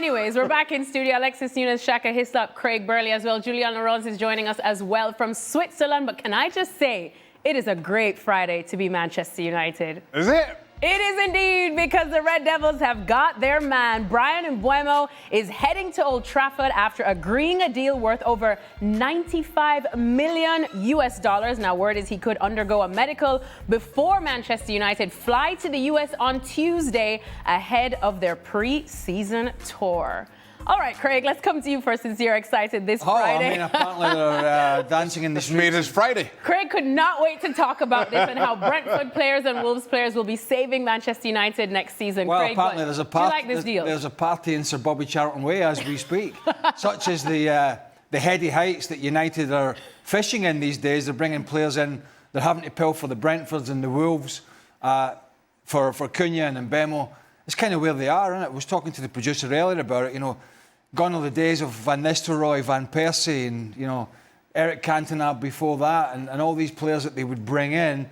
Anyways, we're back in studio. Alexis, Nunes, Shaka, Hislop, Craig, Burley as well. Julien is joining us as well from Switzerland. But can I just say, it is a great Friday to be Manchester United. Is it? It is indeed, because the Red Devils have got their man. Bryan Mbeumo is heading to Old Trafford after agreeing a deal worth over $95 million US. Now, word is he could undergo a medical before Manchester United fly to the US on Tuesday ahead of their pre-season tour. All right, Craig, let's come to you first since you're excited this Friday. I mean, apparently they're dancing in the streets. Made us Friday. Craig could not wait to talk about this and how Brentford players and Wolves players will be saving Manchester United next season. Well, Craig, apparently there's a party. Do you like this deal? There's a party in Sir Bobby Charlton Way as we speak, such as the heady heights that United are fishing in these days. They're bringing players in. They're having to pill for the Brentfords and the Wolves, for Cunha and Mbeumo. It's kind of where they are, isn't it? I was talking to the producer earlier about it. You know, gone are the days of Van Nistelrooy, Van Persie, and Eric Cantona before that, and all these players that they would bring in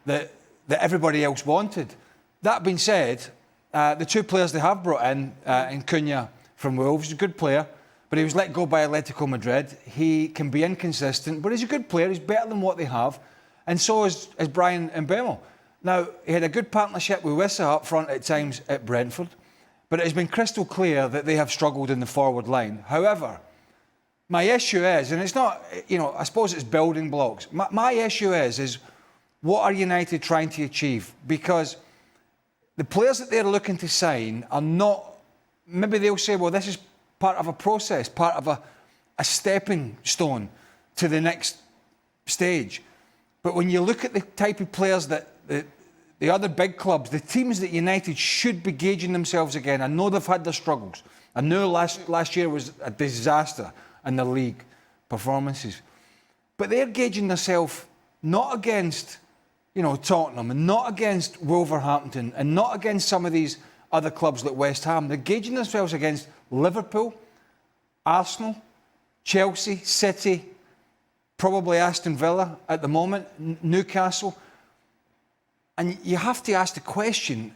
that everybody else wanted. That being said, the two players they have brought in Cunha from Wolves, he's a good player, but he was let go by Atletico Madrid. He can be inconsistent, but he's a good player. He's better than what they have, and so is Bryan Mbeumo. Now, he had a good partnership with Wissa up front at times at Brentford, but it has been crystal clear that they have struggled in the forward line. However, my issue is, and it's not, I suppose it's building blocks. My issue is what are United trying to achieve? Because the players that they're looking to sign are not, maybe they'll say, well, this is part of a process, part of a stepping stone to the next stage. But when you look at the type of players that the other big clubs, the teams that United should be gauging themselves again, I know they've had their struggles. I know last year was a disaster in the league performances. But they're gauging themselves not against, Tottenham, and not against Wolverhampton, and not against some of these other clubs like West Ham. They're gauging themselves against Liverpool, Arsenal, Chelsea, City, probably Aston Villa at the moment, Newcastle. And you have to ask the question,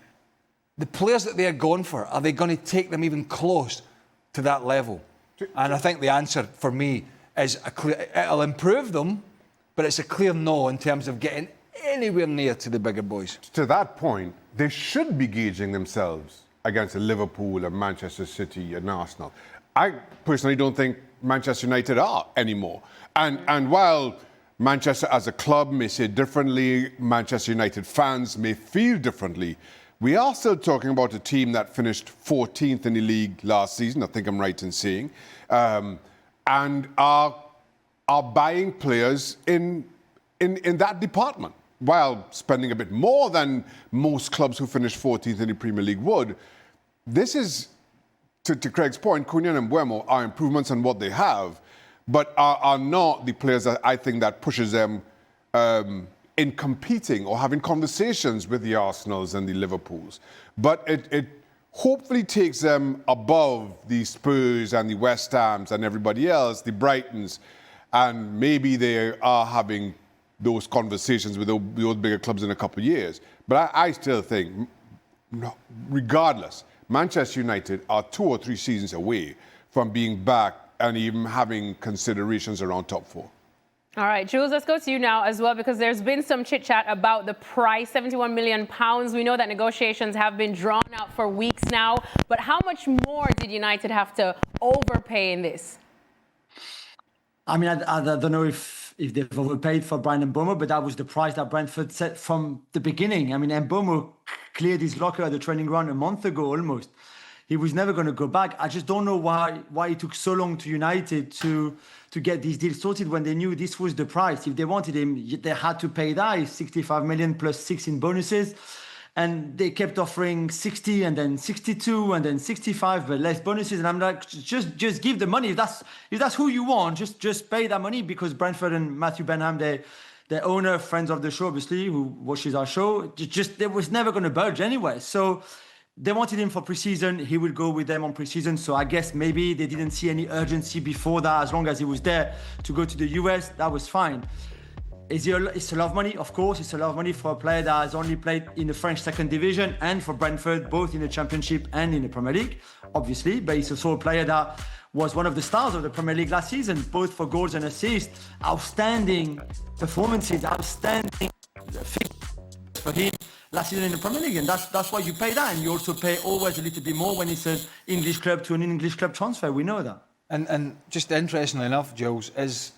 the players that they're going for, are they going to take them even close to that level? And I think the answer for me is it'll improve them, but it's a clear no in terms of getting anywhere near to the bigger boys. To that point, they should be gauging themselves against Liverpool and Manchester City and Arsenal. I personally don't think Manchester United are anymore. And while Manchester as a club may say differently, Manchester United fans may feel differently, we are still talking about a team that finished 14th in the league last season, I think I'm right in saying, and are buying players in that department, while spending a bit more than most clubs who finished 14th in the Premier League would. This is, to Craig's point, Cunha and Mbeumo are improvements on what they have, but are not the players that I think that pushes them in competing or having conversations with the Arsenals and the Liverpools. But it hopefully takes them above the Spurs and the West Hams and everybody else, the Brightons, and maybe they are having those conversations with those bigger clubs in a couple of years. But I still think, regardless, Manchester United are 2 or 3 seasons away from being back and even having considerations around top 4. All right, Jules, let's go to you now as well, because there's been some chit-chat about the price, £71 million. We know that negotiations have been drawn out for weeks now, but how much more did United have to overpay in this? I mean, I don't know if they've overpaid for Bryan Mbeumo, but that was the price that Brentford set from the beginning. I mean, Mbeumo cleared his locker at the training ground a month ago almost. He was never going to go back. I just don't know why it took so long to United to get these deals sorted when they knew this was the price. If they wanted him, they had to pay that. It's 65 million plus 6 in bonuses. And they kept offering 60 and then 62 and then 65, but less bonuses. And I'm like, just give the money. If that's who you want, just pay that money, because Brentford and Matthew Benham, their owner, friends of the show, obviously, who watches our show, they was never going to budge anyway. So they wanted him for pre-season. He would go with them on pre-season. So I guess maybe they didn't see any urgency before that. As long as he was there to go to the US, that was fine. It's a lot of money, of course. It's a lot of money for a player that has only played in the French second division and for Brentford, both in the Championship and in the Premier League, obviously. But it's also a player that was one of the stars of the Premier League last season, both for goals and assists. Outstanding performances, outstanding for him last season in the Premier League. And that's why you pay that. And you also pay always a little bit more when it's an English club to an English club transfer. We know that. And just interestingly enough, Jules, is,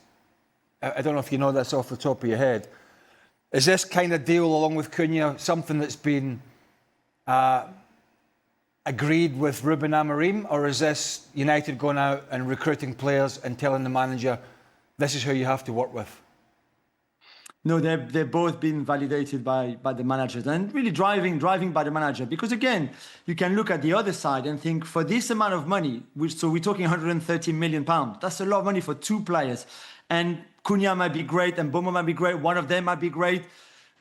I don't know if you know this off the top of your head, is this kind of deal along with Cunha something that's been agreed with Ruben Amorim, or is this United going out and recruiting players and telling the manager, this is who you have to work with? No, they've both been validated by the managers and really driving by the manager. Because again, you can look at the other side and think for this amount of money, so we're talking £130 million. That's a lot of money for two players. And Cunha might be great and Mbeumo might be great. One of them might be great.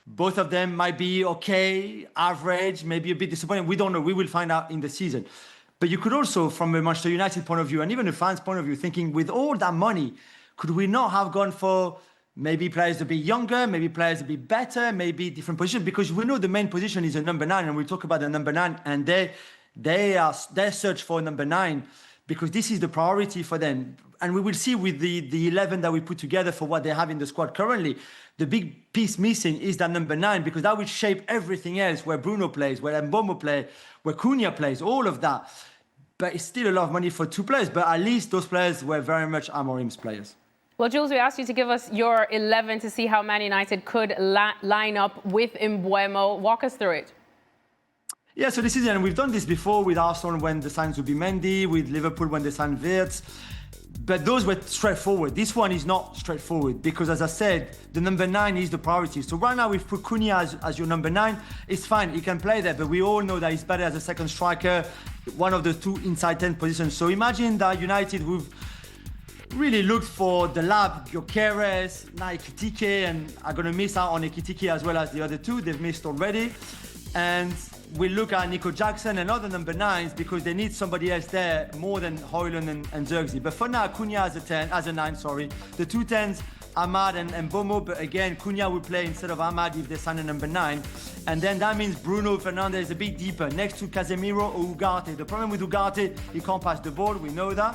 Both of them might be okay, average, maybe a bit disappointing. We don't know. We will find out in the season. But you could also, from a Manchester United point of view, and even a fan's point of view, thinking with all that money, could we not have gone for maybe players a bit younger, maybe players a bit better, maybe different positions? Because we know the main position is a number 9, and we talk about the number 9, and they search for number 9 because this is the priority for them. And we will see with the 11 that we put together for what they have in the squad currently, the big piece missing is that number 9, because that will shape everything else, where Bruno plays, where Mbeumo plays, where Cunha plays, all of that. But it's still a lot of money for two players, but at least those players were very much Amorim's players. Well, Jules, we asked you to give us your 11 to see how Man United could line up with Mbeumo. Walk us through it. Yeah, so this season, and we've done this before with Arsenal when the signs would be Mendy, with Liverpool when they signed Wirtz. But those were straightforward. This one is not straightforward because, as I said, the number 9 is the priority. So right now, we've put Cunha as your number 9. It's fine. He can play there, but we all know that he's better as a second striker, one of the two inside 10 positions. So imagine that United, who've really looked for the lab, Gyökeres, Ekitike, and are going to miss out on Ekitike as well as the other two. They've missed already. And we look at Nico Jackson and other number 9s because they need somebody else there more than Højlund and Zirkzee. But for now, Cunha as a 9. The two 10s, Ahmad and Mbeumo. But again, Cunha will play instead of Ahmad if they sign a number 9. And then that means Bruno Fernandes is a bit deeper, next to Casemiro or Ugarte. The problem with Ugarte, he can't pass the ball. We know that.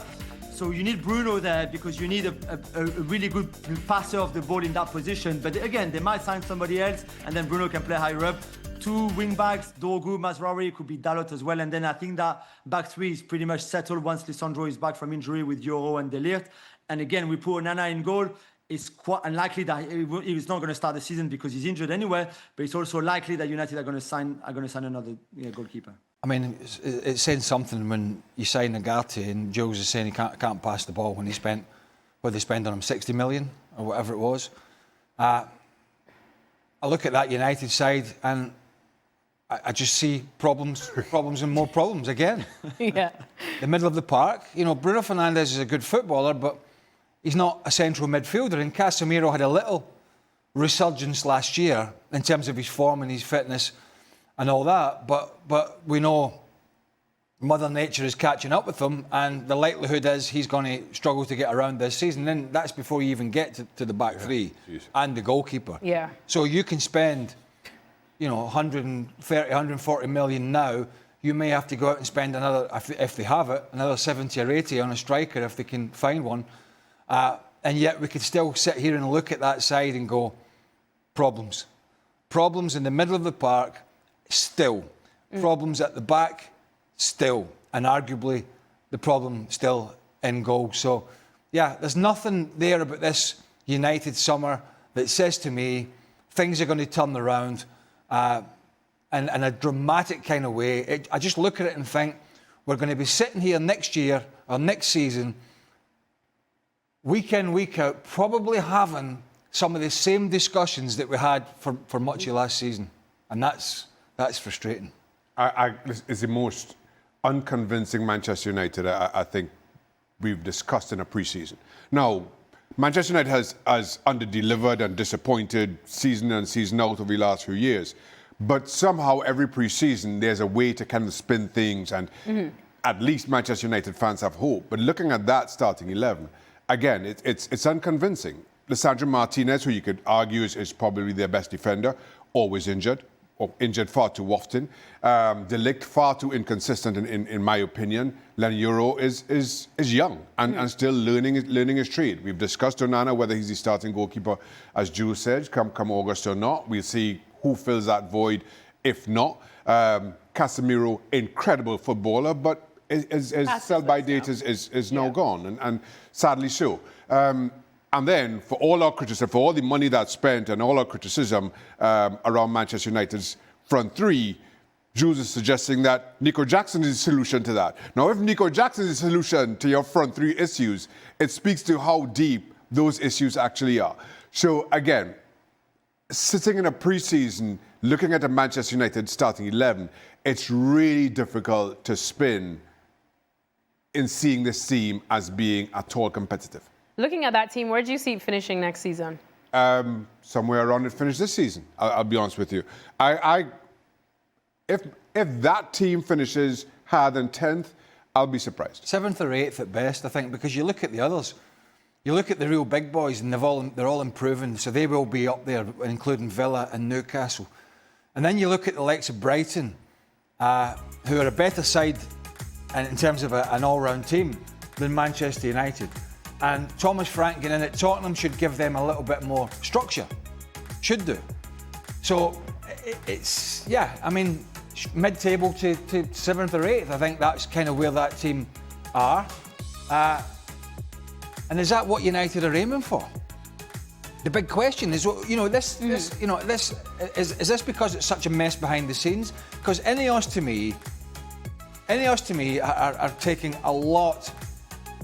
So you need Bruno there because you need a really good passer of the ball in that position. But again, they might sign somebody else and then Bruno can play higher up. Two wing backs, Dorgu, Mazraoui, could be Dalot as well. And then I think that back 3 is pretty much settled once Lisandro is back from injury with Yoro and De Ligt. And again, we put Onana in goal. It's quite unlikely that he's not going to start the season because he's injured anyway. But it's also likely that United are going to sign another goalkeeper. I mean, it's saying something when you sign Ugarte and Jules is saying he can't pass the ball when they spent on him 60 million or whatever it was. I look at that United side and I just see problems and more problems again. Yeah. The middle of the park, Bruno Fernandes is a good footballer, but he's not a central midfielder. And Casemiro had a little resurgence last year in terms of his form and his fitness and all that. But we know Mother Nature is catching up with him, and the likelihood is he's going to struggle to get around this season. And that's before you even get to the back 3 and the goalkeeper. Yeah. So you can spend 130, 140 million now. You may have to go out and spend another, if they have it, another 70 or 80 on a striker if they can find one. And yet we could still sit here and look at that side and go, problems. Problems in the middle of the park, still. Problems at the back, still. And arguably, the problem still in goal. So, yeah, there's nothing there about this United summer that says to me things are going to turn around in a dramatic kind of way. I just look at it and think we're going to be sitting here next year or next season, week in, week out, probably having some of the same discussions that we had for much of last season. And that's frustrating. It's the most unconvincing Manchester United I think we've discussed in a pre-season. Now, Manchester United has under-delivered and disappointed season in and season out over the last few years. But somehow every pre-season there's a way to kind of spin things and at least Manchester United fans have hope. But looking at that starting 11, again, it's unconvincing. Lisandro Martinez, who you could argue is probably their best defender, always injured, or injured far too often. De Ligt far too inconsistent, in my opinion. Leniero is young and still learning his trade. We've discussed Onana, whether he's the starting goalkeeper, as Jules said, come August or not. We'll see who fills that void if not. Casemiro, incredible footballer, but his sell-by date is now gone, and sadly so. And then, for all our criticism, for all the money that's spent and all our criticism around Manchester United's front three, Jules is suggesting that Nico Jackson is the solution to that. Now, if Nico Jackson is the solution to your front three issues, it speaks to how deep those issues actually are. So, again, sitting in a pre-season, looking at the Manchester United starting 11, it's really difficult to spin in seeing this team as being at all competitive. Looking at that team, where do you see it finishing next season? Somewhere around it finished this season. I'll be honest with you. If that team finishes higher than 10th, I'll be surprised. 7th or 8th at best, I think, because you look at the others. You look at the real big boys, and they're all improving, so they will be up there, including Villa and Newcastle. And then you look at the likes of Brighton, who are a better side in terms of an all-round team than Manchester United. And Thomas Frank getting in at Tottenham should give them a little bit more structure. Should do. So it's, yeah, I mean, mid-table to 7th or 8th, I think that's kind of where that team are. And is that what United are aiming for? The big question is, you know, is this because it's such a mess behind the scenes? Because Ineos to me are taking a lot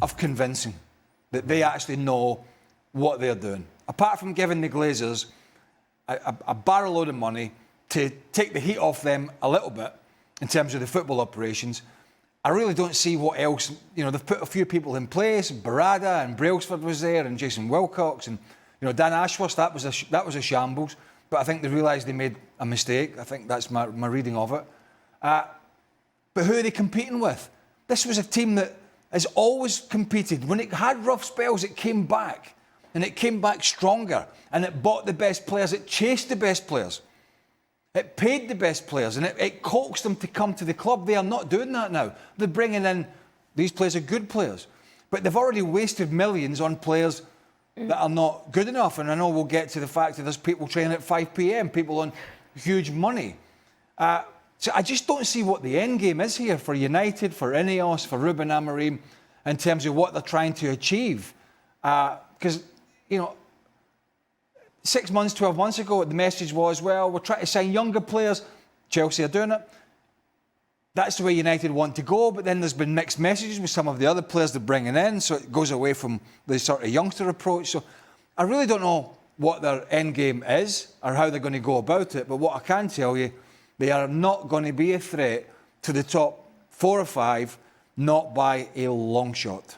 of convincing that they actually know what they're doing. Apart from giving the Glazers a barrel load of money to take the heat off them a little bit in terms of the football operations, I really don't see what else. You know, they've put a few people in place. Barada and Brailsford was there, and Jason Wilcox, and Dan Ashworth. That was a shambles. But I think they realised they made a mistake. I think that's my reading of it. But who are they competing with? This was a team that has always competed. When it had rough spells, it came back. And it came back stronger. And it bought the best players. It chased the best players. It paid the best players. And it coaxed them to come to the club. They are not doing that now. They're bringing in, these players are good players. But they've already wasted millions on players that are not good enough. And I know we'll get to the fact that there's people training at 5 p.m, people on huge money. So I just don't see what the end game is here for United, for Ineos, for Ruben Amorim, in terms of what they're trying to achieve. Because, 6 months, 12 months ago, the message was, well, we're trying to sign younger players. Chelsea are doing it. That's the way United want to go, but then there's been mixed messages with some of the other players they're bringing in, so it goes away from the sort of youngster approach. So I really don't know what their end game is or how they're going to go about it, but what I can tell you, they are not going to be a threat to the top 4 or 5, not by a long shot.